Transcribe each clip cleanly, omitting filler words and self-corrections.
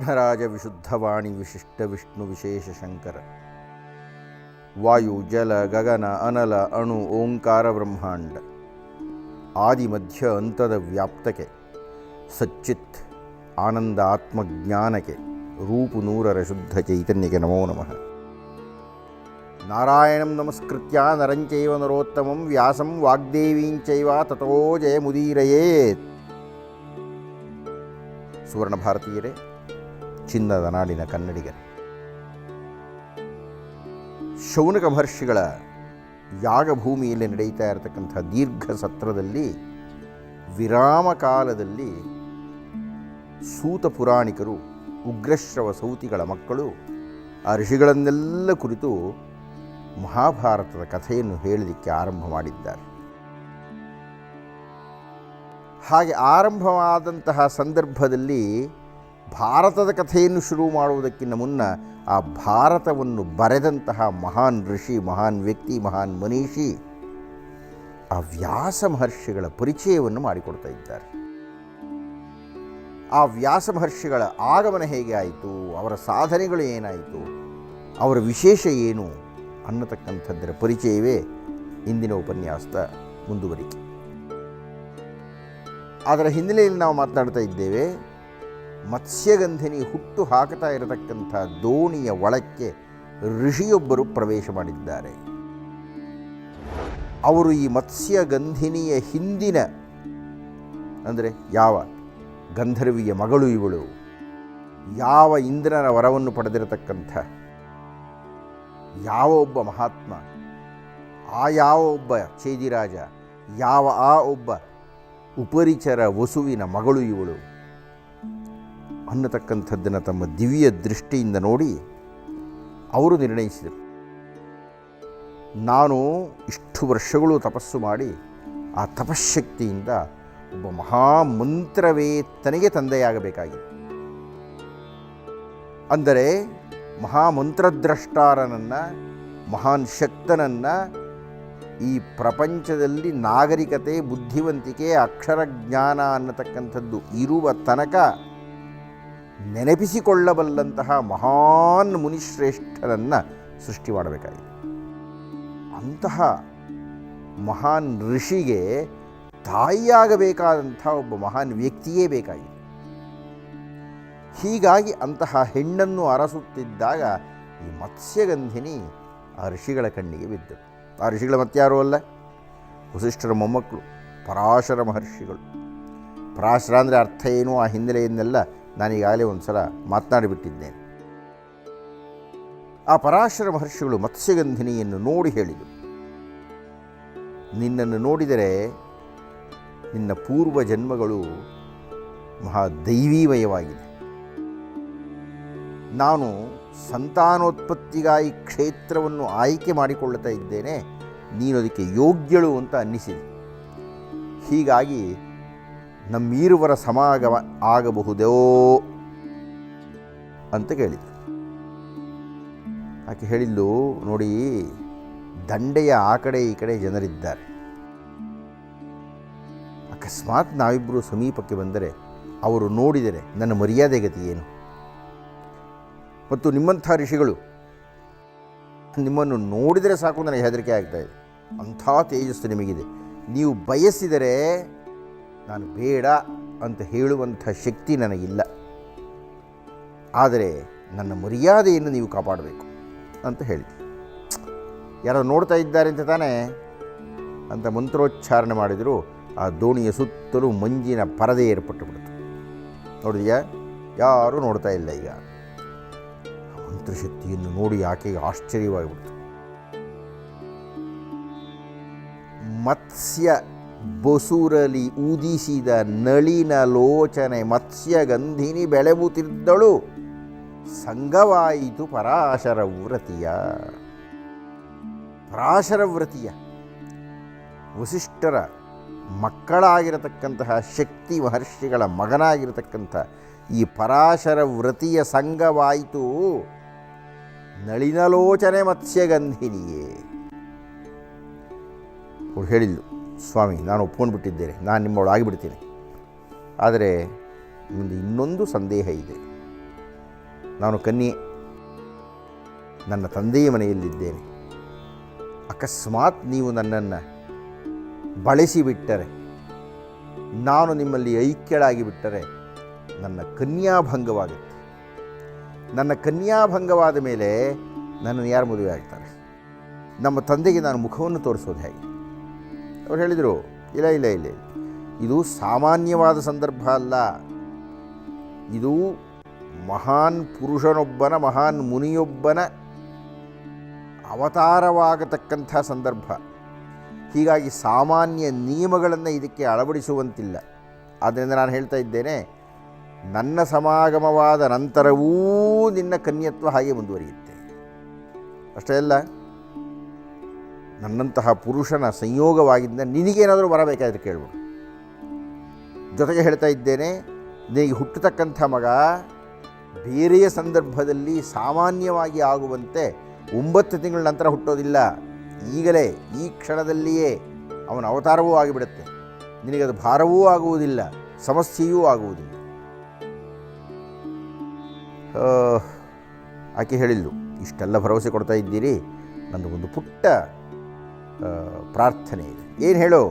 ವಿಘ್ನರಾಜ ವಿಶುದ್ಧವಾಣಿ ವಿಶಿಷ್ಟ ವಿಷ್ಣು ವಿಶೇಷ ಶಂಕರ. ವಾಯು ಜಲ ಗಗನ ಅನಲ ಅಣು ಓಂಕಾರ ಬ್ರಹ್ಮಾಂಡ ಆದಿ ಮಧ್ಯ ಅಂತದ ವ್ಯಾಪ್ತಕ್ಕೆ ಸಚ್ಚಿತ್ ಆನಂದ ಆತ್ಮಜ್ಞಾನಕ್ಕೆ ರೂಪು ನೂರರ ಶುದ್ಧ ಚೈತನ್ಯಕ್ಕೆ ನಮೋ ನಮಃ. ನಾರಾಯಣಂ ನಮಸ್ಕೃತ್ಯ ನರಂಚೈವ ನರೋತ್ತಮಂ ವ್ಯಾಸಂ ವಾಗ್ದೇವೀಂಚೈವ ತತೋ ಜಯಮುದೀರಯೇತ್. ಸುವರ್ಣ ಭಾರತೀಯರೇ, ಚಿನ್ನದ ನಾಡಿನ ಕನ್ನಡಿಗರೇ, ಶೌನಕ ಮಹರ್ಷಿಗಳ ಯಾಗಭೂಮಿಯಲ್ಲಿ ನಡೆಯುತ್ತಾ ಇರತಕ್ಕಂಥ ದೀರ್ಘ ಸತ್ರದಲ್ಲಿ ವಿರಾಮ ಕಾಲದಲ್ಲಿ ಸೂತ ಪುರಾಣಿಕರು ಉಗ್ರಶ್ರವ ಸೌತಿಗಳ ಮಕ್ಕಳು ಆ ಋಷಿಗಳನ್ನೆಲ್ಲ ಕುರಿತು ಮಹಾಭಾರತದ ಕಥೆಯನ್ನು ಹೇಳಲಿಕ್ಕೆ ಆರಂಭ ಮಾಡಿದ್ದಾರೆ. ಹಾಗೆ ಆರಂಭವಾದಂತಹ ಸಂದರ್ಭದಲ್ಲಿ ಭಾರತದ ಕಥೆಯನ್ನು ಶುರು ಮಾಡುವುದಕ್ಕಿಂತ ಮುನ್ನ ಆ ಭಾರತವನ್ನು ಬರೆದಂತಹ ಮಹಾನ್ ಋಷಿ, ಮಹಾನ್ ವ್ಯಕ್ತಿ, ಮಹಾನ್ ಮನೀಷಿ ಆ ವ್ಯಾಸ ಮಹರ್ಷಿಗಳ ಪರಿಚಯವನ್ನು ಮಾಡಿಕೊಡ್ತಾ ಇದ್ದಾರೆ. ಆ ವ್ಯಾಸ ಮಹರ್ಷಿಗಳ ಆಗಮನ ಹೇಗೆ ಆಯಿತು, ಅವರ ಸಾಧನೆಗಳು ಏನಾಯಿತು, ಅವರ ವಿಶೇಷ ಏನು ಅನ್ನತಕ್ಕಂಥದ್ದರ ಪರಿಚಯವೇ ಇಂದಿನ ಉಪನ್ಯಾಸದ ಮುಂದುವರಿಕೆ. ಅದರ ಹಿನ್ನೆಲೆಯಲ್ಲಿ ನಾವು ಮಾತನಾಡ್ತಾ ಇದ್ದೇವೆ, ಮತ್ಸ್ಯಗಂಧಿನಿ ಹುಟ್ಟು ಹಾಕುತ್ತಾ ಇರತಕ್ಕಂಥ ದೋಣಿಯ ಒಳಕ್ಕೆ ಋಷಿಯೊಬ್ಬರು ಪ್ರವೇಶ ಮಾಡಿದ್ದಾರೆ. ಅವರು ಈ ಮತ್ಸ್ಯಗಂಧಿನಿಯ ಹಿಂದಿನ, ಅಂದರೆ ಯಾವ ಗಂಧರ್ವಿಯ ಮಗಳು ಇವಳು, ಯಾವ ಇಂದ್ರನ ವರವನ್ನು ಪಡೆದಿರತಕ್ಕಂಥ ಯಾವ ಒಬ್ಬ ಮಹಾತ್ಮ, ಆ ಯಾವ ಒಬ್ಬ ಚೇದಿರಾಜ, ಯಾವ ಆ ಒಬ್ಬ ಉಪರಿಚರ ವಸುವಿನ ಮಗಳು ಇವಳು ಅನ್ನತಕ್ಕಂಥದ್ದನ್ನು ತಮ್ಮ ದಿವ್ಯ ದೃಷ್ಟಿಯಿಂದ ನೋಡಿ ಅವರು ನಿರ್ಣಯಿಸಿದರು, ನಾನು ಇಷ್ಟು ವರ್ಷಗಳು ತಪಸ್ಸು ಮಾಡಿ ಆ ತಪಶ್ಶಕ್ತಿಯಿಂದ ಒಬ್ಬ ಮಹಾಮಂತ್ರವೇತ್ತನಿಗೆ ತಂದೆಯಾಗಬೇಕಾಗಿದೆ. ಅಂದರೆ ಮಹಾಮಂತ್ರದ್ರಷ್ಟಾರನನ್ನು, ಮಹಾನ್ ಶಕ್ತನನ್ನು ಈ ಪ್ರಪಂಚದಲ್ಲಿ ನಾಗರಿಕತೆ, ಬುದ್ಧಿವಂತಿಕೆ, ಅಕ್ಷರಜ್ಞಾನ ಅನ್ನತಕ್ಕಂಥದ್ದು ಇರುವ ತನಕ ನೆನಪಿಸಿಕೊಳ್ಳಬಲ್ಲಂತಹ ಮಹಾನ್ ಮುನಿಶ್ರೇಷ್ಠರನ್ನು ಸೃಷ್ಟಿ ಮಾಡಬೇಕಾಗಿದೆ. ಅಂತಹ ಮಹಾನ್ ಋಷಿಗೆ ತಾಯಿಯಾಗಬೇಕಾದಂಥ ಒಬ್ಬ ಮಹಾನ್ ವ್ಯಕ್ತಿಯೇ ಬೇಕಾಗಿದೆ. ಹೀಗಾಗಿ ಅಂತಹ ಹೆಣ್ಣನ್ನು ಅರಸುತ್ತಿದ್ದಾಗ ಈ ಮತ್ಸ್ಯಗಂಧಿನಿ ಆ ಋಷಿಗಳ ಕಣ್ಣಿಗೆ ಬಿದ್ದರು. ಆ ಋಷಿಗಳ ಮತ್ಯಾರೂ ಅಲ್ಲ, ವಸಿಷ್ಠರ ಮೊಮ್ಮಕ್ಕಳು ಪರಾಶರ ಮಹರ್ಷಿಗಳು. ಪರಾಶರ ಅಂದರೆ ಅರ್ಥ ಏನು, ಆ ಹಿನ್ನೆಲೆಯನ್ನೆಲ್ಲ ನಾನೀಗಾಗಲೇ ಒಂದು ಸಲ ಮಾತನಾಡಿಬಿಟ್ಟಿದ್ದೇನೆ. ಆ ಪರಾಶರ ಮಹರ್ಷಿಗಳು ಮತ್ಸ್ಯಗಂಧಿನಿಯನ್ನು ನೋಡಿ ಹೇಳಿದರು, ನಿನ್ನನ್ನು ನೋಡಿದರೆ ನಿನ್ನ ಪೂರ್ವ ಜನ್ಮಗಳು ಮಹಾದೈವೀಮಯವಾಗಿದೆ. ನಾನು ಸಂತಾನೋತ್ಪತ್ತಿಗಾಗಿ ಕ್ಷೇತ್ರವನ್ನು ಆಯ್ಕೆ ಮಾಡಿಕೊಳ್ಳುತ್ತಾ ಇದ್ದೇನೆ, ನೀನು ಅದಕ್ಕೆ ಯೋಗ್ಯಳು ಅಂತ ಅನ್ನಿಸಿದೆ. ಹೀಗಾಗಿ ನಮ್ಮೀರುವರ ಸಮಾಗಮ ಆಗಬಹುದೋ ಅಂತ ಕೇಳಿದರು. ಆಕೆ ಹೇಳಿದ್ದು, ನೋಡಿ, ದಂಡೆಯ ಆ ಕಡೆ ಈ ಕಡೆ ಜನರಿದ್ದಾರೆ. ಅಕಸ್ಮಾತ್ ನಾವಿಬ್ಬರು ಸಮೀಪಕ್ಕೆ ಬಂದರೆ ಅವರು ನೋಡಿದರೆ ನನ್ನ ಮರ್ಯಾದೆ ಗತಿ ಏನು? ಮತ್ತು ನಿಮ್ಮಂಥ ಋಷಿಗಳು ನಿಮ್ಮನ್ನು ನೋಡಿದರೆ ಸಾಕು ನನಗೆ ಹೆದರಿಕೆ ಆಗ್ತಾಯಿದೆ. ಅಂಥ ತೇಜಸ್ಸು ನಿಮಗಿದೆ. ನೀವು ಬಯಸಿದರೆ ನಾನು ಬೇಡ ಅಂತ ಹೇಳುವಂಥ ಶಕ್ತಿ ನನಗಿಲ್ಲ. ಆದರೆ ನನ್ನ ಮರ್ಯಾದೆಯನ್ನು ನೀವು ಕಾಪಾಡಬೇಕು ಅಂತ ಹೇಳಿ, ಯಾರೋ ನೋಡ್ತಾ ಇದ್ದಾರೆ ಅಂತ ತಾನೇ ಅಂತ ಮಂತ್ರೋಚ್ಚಾರಣೆ ಮಾಡಿದರು. ಆ ದೋಣಿಯ ಸುತ್ತಲೂ ಮಂಜಿನ ಪರದೆ ಏರ್ಪಟ್ಟು ಬಿಡ್ತು. ನೋಡಿದ್ಯಾ, ಯಾರೂ ನೋಡ್ತಾ ಇಲ್ಲ. ಈಗ ಮಂತ್ರಶಕ್ತಿಯನ್ನು ನೋಡಿ ಆಕೆಗೆ ಆಶ್ಚರ್ಯವಾಗಿಬಿಡ್ತು. ಮತ್ಸ್ಯ ಬಸುರಲಿ ಉದಿಸಿದ ನಳಿನ ಲೋಚನೆ ಮತ್ಸ್ಯಗಂಧಿನಿ ಬೆಳೆಯುತ್ತಿದ್ದಳು, ಸಂಗವಾಯಿತು ಪರಾಶರ ವ್ರತಿಯ. ಪರಾಶರ ವ್ರತಿಯ ವಸಿಷ್ಠರ ಮಕ್ಕಳಾಗಿರತಕ್ಕಂತಹ ಶಕ್ತಿ ಮಹರ್ಷಿಗಳ ಮಗನಾಗಿರತಕ್ಕಂಥ ಈ ಪರಾಶರ ವ್ರತಿಯ ಸಂಗವಾಯಿತು ನಳಿನಲೋಚನೆ ಮತ್ಸ್ಯಗಂಧಿನಿಯೇ. ಅವ್ರು ಹೇಳಿದ್ಲು, ಸ್ವಾಮಿ, ನಾನು ಒಪ್ಕೊಂಡ್ಬಿಟ್ಟಿದ್ದೇನೆ, ನಾನು ನಿಮ್ಮವಳು ಆಗಿಬಿಡ್ತೀನಿ. ಆದರೆ ನಿಮ್ಮದು ಇನ್ನೊಂದು ಸಂದೇಹ ಇದೆ. ನಾನು ಕನ್ಯೆ, ನನ್ನ ತಂದೆಯ ಮನೆಯಲ್ಲಿದ್ದೇನೆ. ಅಕಸ್ಮಾತ್ ನೀವು ನನ್ನನ್ನು ಬಳಸಿಬಿಟ್ಟರೆ, ನಾನು ನಿಮ್ಮಲ್ಲಿ ಐಕ್ಯಳಾಗಿ ಬಿಟ್ಟರೆ ನನ್ನ ಕನ್ಯಾಭಂಗವಾಗುತ್ತೆ. ನನ್ನ ಕನ್ಯಾಭಂಗವಾದ ಮೇಲೆ ನನ್ನನ್ನು ಯಾರು ಮದುವೆ ಆಗ್ತಾರೆ? ನಮ್ಮ ತಂದೆಗೆ ನಾನು ಮುಖವನ್ನು ತೋರಿಸೋದು ಹೇಗೆ? ಅವ್ರು ಹೇಳಿದರು, ಇಲ್ಲ ಇಲ್ಲ ಇಲ್ಲ, ಇದು ಸಾಮಾನ್ಯವಾದ ಸಂದರ್ಭ ಅಲ್ಲ, ಇದು ಮಹಾನ್ ಪುರುಷನೊಬ್ಬನ, ಮಹಾನ್ ಮುನಿಯೊಬ್ಬನ ಅವತಾರವಾಗತಕ್ಕಂಥ ಸಂದರ್ಭ. ಹೀಗಾಗಿ ಸಾಮಾನ್ಯ ನಿಯಮಗಳನ್ನು ಇದಕ್ಕೆ ಅಳವಡಿಸುವಂತಿಲ್ಲ. ಆದ್ದರಿಂದ ನಾನು ಹೇಳ್ತಾ ಇದ್ದೇನೆ, ನನ್ನ ಸಮಾಗಮವಾದ ನಂತರವೂ ನಿನ್ನ ಕನ್ಯತ್ವ ಹಾಗೆ ಮುಂದುವರಿಯುತ್ತೆ. ಅಷ್ಟೇ ಅಲ್ಲ, ನನ್ನಂತಹ ಪುರುಷನ ಸಂಯೋಗವಾಗಿದ್ದ ನಿನಗೇನಾದರೂ ಬರಬೇಕಾದ್ರೆ ಕೇಳ್ಬೋದು. ಜೊತೆಗೆ ಹೇಳ್ತಾ ಇದ್ದೇನೆ, ನಿನಗೆ ಹುಟ್ಟತಕ್ಕಂಥ ಮಗ ಬೇರೆಯ ಸಂದರ್ಭದಲ್ಲಿ ಸಾಮಾನ್ಯವಾಗಿ ಆಗುವಂತೆ 9 ತಿಂಗಳ ನಂತರ ಹುಟ್ಟೋದಿಲ್ಲ. ಈಗಲೇ ಈ ಕ್ಷಣದಲ್ಲಿಯೇ ಅವನ ಅವತಾರವೂ ಆಗಿಬಿಡುತ್ತೆ. ನಿನಗದು ಭಾರವೂ ಆಗುವುದಿಲ್ಲ, ಸಮಸ್ಯೆಯೂ ಆಗುವುದಿಲ್ಲ. ಆಕೆ ಹೇಳಿದ್ಲು, ಇಷ್ಟೆಲ್ಲ ಭರವಸೆ ಕೊಡ್ತಾ ಇದ್ದೀರಿ, ನಂದು ಒಂದು ಪುಟ್ಟ ಪ್ರಾರ್ಥನೆ ಇದೆ. ಏನು ಹೇಳೋ?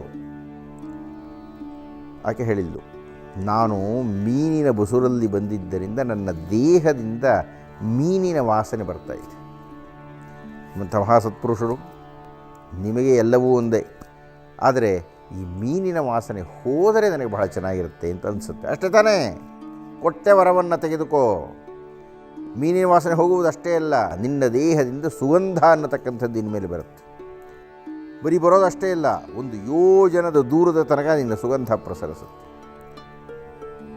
ಆಕೆ ಹೇಳಿದ್ಲು, ನಾನು ಮೀನಿನ ಬಸುರಲ್ಲಿ ಬಂದಿದ್ದರಿಂದ ನನ್ನ ದೇಹದಿಂದ ಮೀನಿನ ವಾಸನೆ ಬರ್ತಾ ಇದೆ. ನಿಮ್ಮಂಥ ಮಹಾಸತ್ಪುರುಷರು, ನಿಮಗೆ ಎಲ್ಲವೂ ಒಂದೇ, ಆದರೆ ಈ ಮೀನಿನ ವಾಸನೆ ಹೋದರೆ ನನಗೆ ಬಹಳ ಚೆನ್ನಾಗಿರುತ್ತೆ ಅಂತ ಅನಿಸುತ್ತೆ. ಅಷ್ಟೇ ತಾನೇ? ಕೊಟ್ಟೆ ವರವನ್ನು ತೆಗೆದುಕೋ. ಮೀನಿನ ವಾಸನೆ ಹೋಗುವುದು ಅಷ್ಟೇ ಅಲ್ಲ, ನಿನ್ನ ದೇಹದಿಂದ ಸುಗಂಧ ಅನ್ನತಕ್ಕಂಥದ್ದು ಇನ್ಮೇಲೆ ಬರುತ್ತೆ. ಬರೀ ಬರೋದಷ್ಟೇ ಇಲ್ಲ, 1 ಯೋಜನದ ದೂರದ ತನಕ ನಿನ್ನ ಸುಗಂಧ ಪ್ರಸರಿಸುತ್ತೆ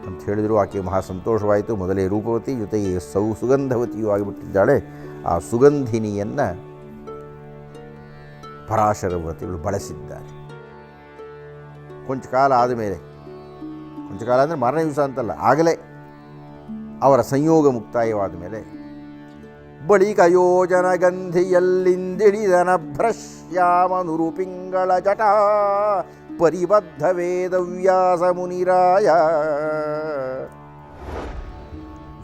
ಅಂತ ಹೇಳಿದರು. ಆಕೆ ಮಹಾ ಸಂತೋಷವಾಯಿತು. ಮೊದಲೇ ರೂಪವತಿ, ಜೊತೆಗೆ ಸುಗಂಧವತಿಯೂ ಆಗಿಬಿಟ್ಟಿದ್ದಾಳೆ. ಆ ಸುಗಂಧಿನಿಯನ್ನು ಪರಾಶರವತಿಗಳು ಬಳಸಿದ್ದಾರೆ. ಕೊಂಚ ಕಾಲ ಆದಮೇಲೆ, ಕೊಂಚ ಕಾಲ ಅಂದರೆ ಮಾರನೇ ದಿವಸ ಅಂತಲ್ಲ, ಆಗಲೇ ಅವರ ಸಂಯೋಗ ಮುಕ್ತಾಯವಾದ ಮೇಲೆ ಬಳಿಕ ಯೋಜನ ಗಂಧಿಯಲ್ಲಿಂದಿಡಿದನ ಭ್ರಶ್ಯಾಮನುರು ಪಿಂಗಳ ಜಟ ಪರಿಬದ್ಧ ವೇದವ್ಯಾಸ ಮುನಿರಾಯ.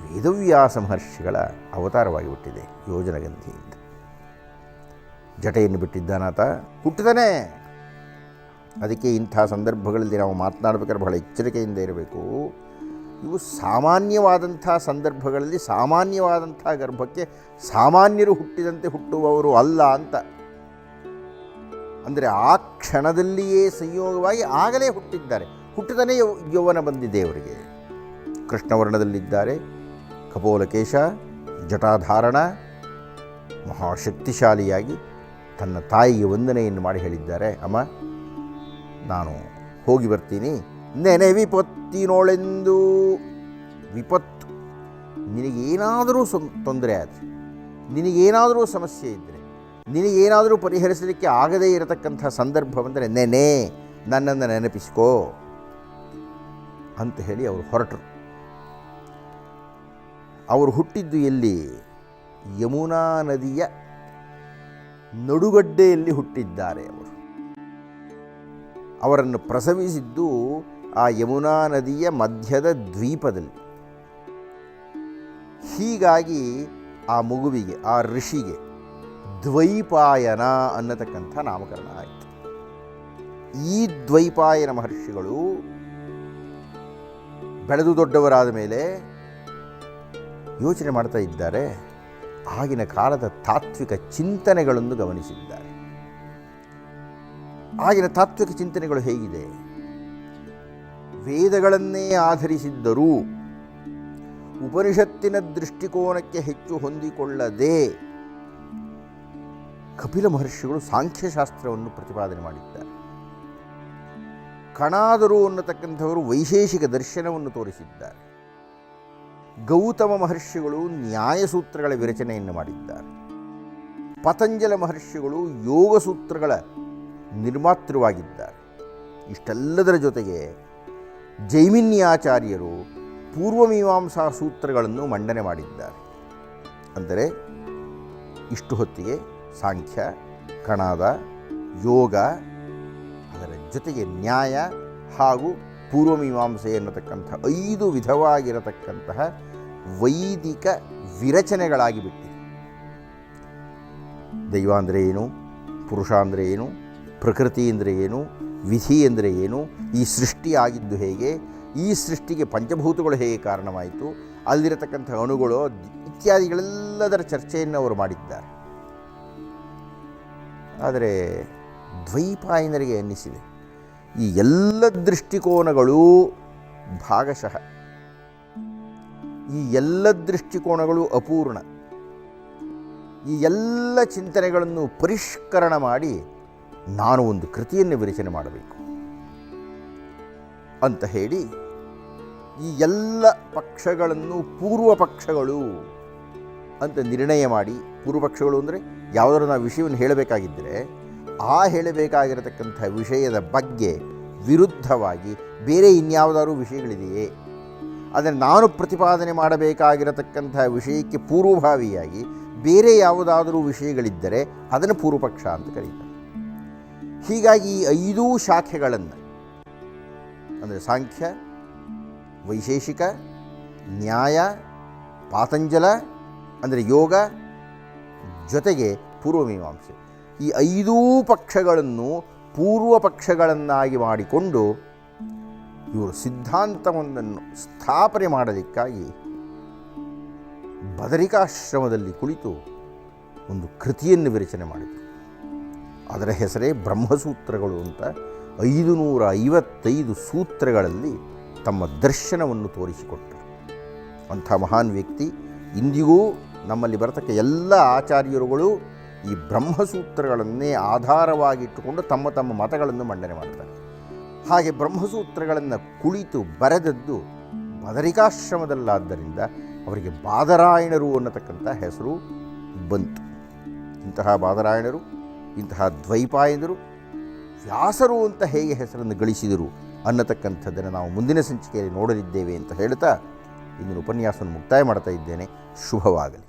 ವೇದವ್ಯಾಸ ಮಹರ್ಷಿಗಳ ಅವತಾರವಾಗಿ ಹುಟ್ಟಿದೆ ಯೋಜನಗಂಧಿಯಿಂದ. ಜಟೆಯನ್ನು ಬಿಟ್ಟಿದ್ದಾನಾತ, ಹುಟ್ಟಿದಾನೆ. ಅದಕ್ಕೆ ಇಂಥ ಸಂದರ್ಭಗಳಲ್ಲಿ ನಾವು ಮಾತನಾಡಬೇಕಾದ್ರೆ ಬಹಳ ಎಚ್ಚರಿಕೆಯಿಂದ ಇರಬೇಕು. ಇವು ಸಾಮಾನ್ಯವಾದಂಥ ಸಂದರ್ಭಗಳಲ್ಲಿ ಸಾಮಾನ್ಯವಾದಂಥ ಗರ್ಭಕ್ಕೆ ಸಾಮಾನ್ಯರು ಹುಟ್ಟಿದಂತೆ ಹುಟ್ಟುವವರು ಅಲ್ಲ ಅಂತ. ಅಂದರೆ ಆ ಕ್ಷಣದಲ್ಲಿಯೇ ಸಂಯೋಗವಾಗಿ ಆಗಲೇ ಹುಟ್ಟಿದ್ದಾರೆ. ಹುಟ್ಟಿದನೇ ಯೌವನ ಬಂದಿದೆ ಅವರಿಗೆ. ಕೃಷ್ಣವರ್ಣದಲ್ಲಿದ್ದಾರೆ, ಕಪೋಲಕೇಶ, ಜಟಾಧಾರಣ, ಮಹಾಶಕ್ತಿಶಾಲಿಯಾಗಿ ತನ್ನ ತಾಯಿಗೆ ವಂದನೆಯನ್ನು ಮಾಡಿ ಹೇಳಿದ್ದಾರೆ, ಅಮ್ಮ ನಾನು ಹೋಗಿ ಬರ್ತೀನಿ, ನೆನೆ ವಿಪತ್ತಿನೋಳೆಂದು. ವಿಪತ್ತು, ನಿನಗೇನಾದರೂ ತೊಂದರೆ ಆದರೆ, ನಿನಗೇನಾದರೂ ಸಮಸ್ಯೆ ಇದ್ದರೆ, ನಿನಗೇನಾದರೂ ಪರಿಹರಿಸಲಿಕ್ಕೆ ಆಗದೇ ಇರತಕ್ಕಂಥ ಸಂದರ್ಭ ಬಂದರೆ ನೆನೆ, ನನ್ನನ್ನು ನೆನಪಿಸ್ಕೋ ಅಂತ ಹೇಳಿ ಅವರು ಹೊರಟರು. ಅವರು ಹುಟ್ಟಿದ್ದು ಎಲ್ಲಿ? ಯಮುನಾ ನದಿಯ ನಡುಗಡ್ಡೆಯಲ್ಲಿ ಹುಟ್ಟಿದ್ದಾರೆ ಅವರು. ಅವರನ್ನು ಪ್ರಸವಿಸಿದ್ದು ಆ ಯಮುನಾ ನದಿಯ ಮಧ್ಯದ ದ್ವೀಪದಲ್ಲಿ. ಹೀಗಾಗಿ ಆ ಮಗುವಿಗೆ, ಆ ಋಷಿಗೆ ದ್ವೈಪಾಯನ ಅನ್ನತಕ್ಕಂಥ ನಾಮಕರಣ ಆಯಿತು. ಈ ದ್ವೈಪಾಯನ ಮಹರ್ಷಿಗಳು ಬೆಳೆದು ದೊಡ್ಡವರಾದ ಮೇಲೆ ಯೋಚನೆ ಮಾಡ್ತಾ ಇದ್ದಾರೆ, ಆಗಿನ ಕಾಲದ ತಾತ್ವಿಕ ಚಿಂತನೆಗಳನ್ನು ಗಮನಿಸಿದ್ದಾರೆ. ಆಗಿನ ತಾತ್ವಿಕ ಚಿಂತನೆಗಳು ಹೇಗಿದೆ? ವೇದಗಳನ್ನೇ ಆಧರಿಸಿದ್ದರೂ ಉಪನಿಷತ್ತಿನ ದೃಷ್ಟಿಕೋನಕ್ಕೆ ಹೆಚ್ಚು ಹೊಂದಿಕೊಳ್ಳದೆ ಕಪಿಲ ಮಹರ್ಷಿಗಳು ಸಾಂಖ್ಯಶಾಸ್ತ್ರವನ್ನು ಪ್ರತಿಪಾದನೆ ಮಾಡಿದ್ದಾರೆ. ಕಣಾದರು ಅನ್ನತಕ್ಕಂಥವರು ವೈಶೇಷಿಕ ದರ್ಶನವನ್ನು ತೋರಿಸಿದ್ದಾರೆ. ಗೌತಮ ಮಹರ್ಷಿಗಳು ನ್ಯಾಯಸೂತ್ರಗಳ ವಿರಚನೆಯನ್ನು ಮಾಡಿದ್ದಾರೆ. ಪತಂಜಲ ಮಹರ್ಷಿಗಳು ಯೋಗಸೂತ್ರಗಳ ನಿರ್ಮಾತೃವಾಗಿದ್ದಾರೆ. ಇಷ್ಟೆಲ್ಲದರ ಜೊತೆಗೆ ಜೈಮಿನ್ಯಾಚಾರ್ಯರು ಪೂರ್ವಮೀಮಾಂಸಾ ಸೂತ್ರಗಳನ್ನು ಮಂಡನೆ ಮಾಡಿದ್ದಾರೆ. ಅಂದರೆ ಇಷ್ಟು ಹೊತ್ತಿಗೆ ಸಾಂಖ್ಯ, ಕಣಾದ, ಯೋಗ, ಅದರ ಜೊತೆಗೆ ನ್ಯಾಯ ಹಾಗೂ ಪೂರ್ವಮೀಮಾಂಸೆ ಎನ್ನತಕ್ಕಂಥ 5 ವಿಧವಾಗಿರತಕ್ಕಂತಹ ವೈದಿಕ ವಿರಚನೆಗಳಾಗಿ ಬಿಟ್ಟಿದೆ. ದೈವ ಅಂದರೆ ಏನು, ಪುರುಷ ಅಂದರೆ ಏನು, ಪ್ರಕೃತಿ ಅಂದರೆ ಏನು, ವಿಧಿ ಅಂದರೆ ಏನು, ಈ ಸೃಷ್ಟಿ ಆಗಿದ್ದು ಹೇಗೆ, ಈ ಸೃಷ್ಟಿಗೆ ಪಂಚಭೂತಗಳು ಹೇಗೆ ಕಾರಣವಾಯಿತು, ಅಲ್ಲಿರತಕ್ಕಂಥ ಅಣುಗಳು ಇತ್ಯಾದಿಗಳೆಲ್ಲದರ ಚರ್ಚೆಯನ್ನು ಅವರು ಮಾಡಿದ್ದಾರೆ. ಆದರೆ ದ್ವೈಪಾಯನರಿಗೆ ಅನ್ನಿಸಿದೆ ಈ ಎಲ್ಲ ದೃಷ್ಟಿಕೋನಗಳು ಭಾಗಶಃ, ಈ ಎಲ್ಲ ದೃಷ್ಟಿಕೋನಗಳು ಅಪೂರ್ಣ, ಈ ಎಲ್ಲ ಚಿಂತನೆಗಳನ್ನು ಪರಿಷ್ಕರಣ ಮಾಡಿ ನಾನು ಒಂದು ಕೃತಿಯನ್ನು ವಿರಚನೆ ಮಾಡಬೇಕು ಅಂತ ಹೇಳಿ ಈ ಎಲ್ಲ ಪಕ್ಷಗಳನ್ನು ಪೂರ್ವ ಪಕ್ಷಗಳು ಅಂತ ನಿರ್ಣಯ ಮಾಡಿ, ಪೂರ್ವ ಪಕ್ಷಗಳು ಅಂದರೆ ಯಾವುದಾದ್ರು ನಾವು ವಿಷಯವನ್ನು ಹೇಳಬೇಕಾಗಿದ್ದರೆ ಆ ಹೇಳಬೇಕಾಗಿರತಕ್ಕಂಥ ವಿಷಯದ ಬಗ್ಗೆ ವಿರುದ್ಧವಾಗಿ ಬೇರೆ ಇನ್ಯಾವುದಾದ್ರೂ ವಿಷಯಗಳಿದೆಯೇ, ಅದನ್ನು ನಾನು ಪ್ರತಿಪಾದನೆ ಮಾಡಬೇಕಾಗಿರತಕ್ಕಂಥ ವಿಷಯಕ್ಕೆ ಪೂರ್ವಭಾವಿಯಾಗಿ ಬೇರೆ ಯಾವುದಾದರೂ ವಿಷಯಗಳಿದ್ದರೆ ಅದನ್ನು ಪೂರ್ವಪಕ್ಷ ಅಂತ ಕರೀತಾರೆ. ಹೀಗಾಗಿ ಈ 5 ಶಾಖೆಗಳನ್ನು ಅಂದರೆ ಸಾಂಖ್ಯ, ವೈಶೇಷಿಕ, ನ್ಯಾಯ, ಪಾತಂಜಲ ಅಂದರೆ ಯೋಗ, ಜೊತೆಗೆ ಪೂರ್ವಮೀಮಾಂಸೆ, ಈ 5 ಪಕ್ಷಗಳನ್ನು ಪೂರ್ವ ಪಕ್ಷಗಳನ್ನಾಗಿ ಮಾಡಿಕೊಂಡು ಇವರು ಸಿದ್ಧಾಂತವೊಂದನ್ನು ಸ್ಥಾಪನೆ ಮಾಡೋದಕ್ಕಾಗಿ ಬದರಿಕಾಶ್ರಮದಲ್ಲಿ ಕುಳಿತು ಒಂದು ಕೃತಿಯನ್ನು ವಿರಚನೆ ಮಾಡಿದರು. ಅದರ ಹೆಸರೇ ಬ್ರಹ್ಮಸೂತ್ರಗಳು ಅಂತ. 555 ಸೂತ್ರಗಳಲ್ಲಿ ತಮ್ಮ ದರ್ಶನವನ್ನು ತೋರಿಸಿಕೊಟ್ಟರು. ಅಂಥ ಮಹಾನ್ ವ್ಯಕ್ತಿ. ಇಂದಿಗೂ ನಮ್ಮಲ್ಲಿ ಬರತಕ್ಕ ಎಲ್ಲ ಆಚಾರ್ಯರುಗಳು ಈ ಬ್ರಹ್ಮಸೂತ್ರಗಳನ್ನೇ ಆಧಾರವಾಗಿಟ್ಟುಕೊಂಡು ತಮ್ಮ ತಮ್ಮ ಮತಗಳನ್ನು ಮಂಡನೆ ಮಾಡ್ತಾರೆ. ಹಾಗೆ ಬ್ರಹ್ಮಸೂತ್ರಗಳನ್ನು ಕುಳಿತು ಬರೆದದ್ದು ಬದರಿಕಾಶ್ರಮದಲ್ಲಾದ್ದರಿಂದ ಅವರಿಗೆ ಬಾದರಾಯಣರು ಅನ್ನತಕ್ಕಂಥ ಹೆಸರು ಬಂತು. ಇಂತಹ ಬಾದರಾಯಣರು, ಇಂತಹ ದ್ವೈಪಾಯನರು, ವ್ಯಾಸರು ಅಂತ ಹೇಗೆ ಹೆಸರನ್ನು ಗಳಿಸಿದರು ಅನ್ನತಕ್ಕಂಥದ್ದನ್ನು ನಾವು ಮುಂದಿನ ಸಂಚಿಕೆಯಲ್ಲಿ ನೋಡಲಿದ್ದೇವೆ ಅಂತ ಹೇಳ್ತಾ ಇಂದಿನ ಉಪನ್ಯಾಸವನ್ನು ಮುಕ್ತಾಯ ಮಾಡ್ತಾ ಇದ್ದೇನೆ. ಶುಭವಾಗಲಿ.